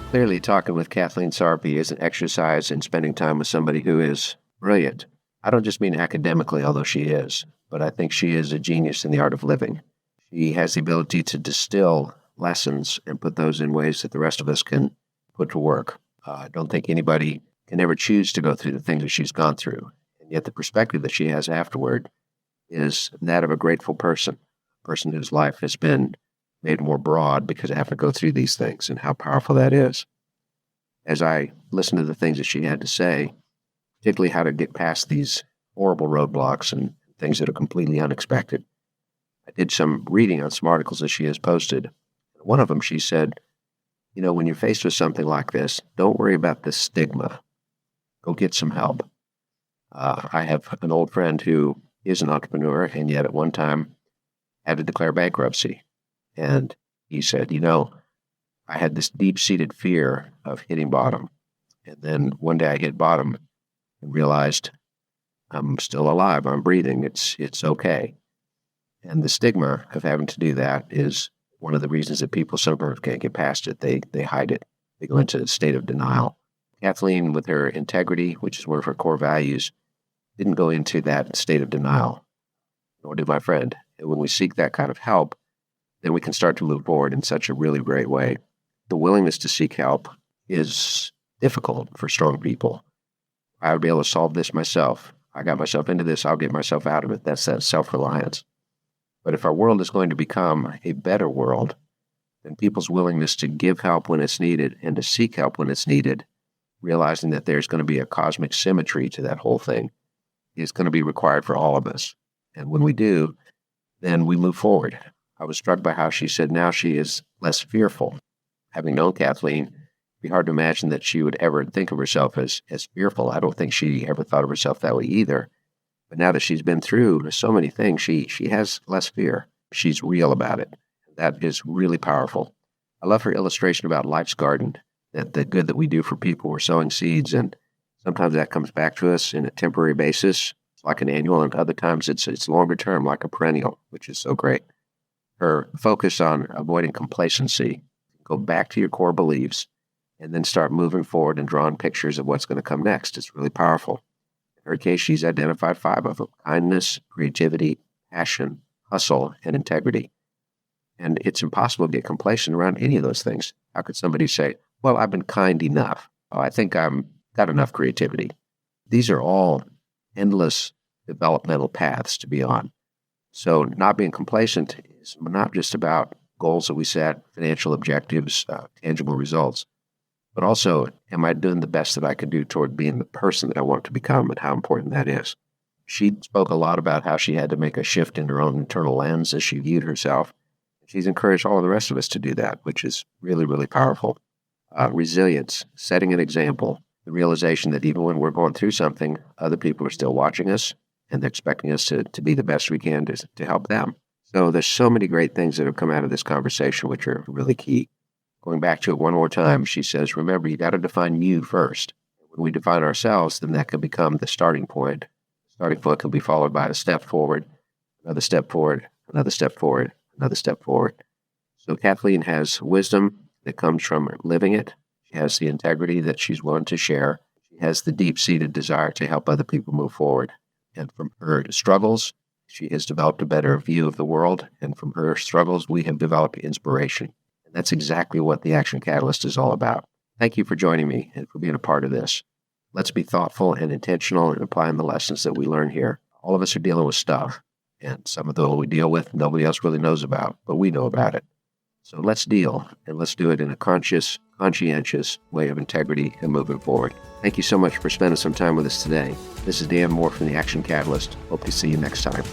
Clearly, talking with Kathleen Sarpy is an exercise in spending time with somebody who is brilliant. I don't just mean academically, although she is, but I think she is a genius in the art of living. She has the ability to distill lessons and put those in ways that the rest of us can put to work. I don't think anybody can ever choose to go through the things that she's gone through. And yet the perspective that she has afterward is that of a grateful person, a person whose life has been made more broad because I have to go through these things, and how powerful that is. As I listened to the things that she had to say, particularly how to get past these horrible roadblocks and things that are completely unexpected, I did some reading on some articles that she has posted. One of them, she said, when you're faced with something like this, don't worry about the stigma. Go get some help. I have an old friend who is an entrepreneur and yet at one time had to declare bankruptcy. And he said, I had this deep-seated fear of hitting bottom. And then one day I hit bottom and realized I'm still alive. I'm breathing. It's okay. And the stigma of having to do that is one of the reasons that people sometimes can't get past it. They hide it. They go into a state of denial. Kathleen, with her integrity, which is one of her core values, didn't go into that state of denial, nor did my friend. And when we seek that kind of help, then we can start to move forward in such a really great way. The willingness to seek help is difficult for strong people. I would be able to solve this myself. I got myself into this. I'll get myself out of it. That's that self-reliance. But if our world is going to become a better world, then people's willingness to give help when it's needed and to seek help when it's needed, realizing that there's going to be a cosmic symmetry to that whole thing, is going to be required for all of us. And when we do, then we move forward. I was struck by how she said now she is less fearful. Having known Kathleen, it'd be hard to imagine that she would ever think of herself as fearful. I don't think she ever thought of herself that way either. But now that she's been through so many things, she has less fear. She's real about it. That is really powerful. I love her illustration about life's garden, that the good that we do for people, we're sowing seeds, and sometimes that comes back to us in a temporary basis. It's like an annual, and other times it's longer term, like a perennial, which is so great. Her focus on avoiding complacency, go back to your core beliefs, and then start moving forward and drawing pictures of what's going to come next. It's really powerful. In her case, she's identified 5 of them: kindness, creativity, passion, hustle, and integrity. And it's impossible to get complacent around any of those things. How could somebody say, well, I've been kind enough. Oh, I think I've got enough creativity. These are all endless developmental paths to be on. So not being complacent is not just about goals that we set, financial objectives, tangible results, but also, am I doing the best that I can do toward being the person that I want to become, and how important that is. She spoke a lot about how she had to make a shift in her own internal lens as she viewed herself. She's encouraged all of the rest of us to do that, which is really, really powerful. Resilience, setting an example, the realization that even when we're going through something, other people are still watching us, and they're expecting us to be the best we can to help them. So there's so many great things that have come out of this conversation, which are really key. Going back to it one more time, she says, remember, you got to define you first. When we define ourselves, then that can become the starting point. The starting point can be followed by a step forward, another step forward, another step forward, another step forward. So Kathleen has wisdom that comes from living it. She has the integrity that she's willing to share. She has the deep-seated desire to help other people move forward. And from her struggles, she has developed a better view of the world. And from her struggles, we have developed inspiration. And that's exactly what the Action Catalyst is all about. Thank you for joining me and for being a part of this. Let's be thoughtful and intentional in applying the lessons that we learn here. All of us are dealing with stuff. And some of the we deal with, nobody else really knows about, but we know about it. So let's deal, and let's do it in a conscious, conscientious way of integrity and moving forward. Thank you so much for spending some time with us today. This is Dan Moore from the Action Catalyst. Hope to see you next time.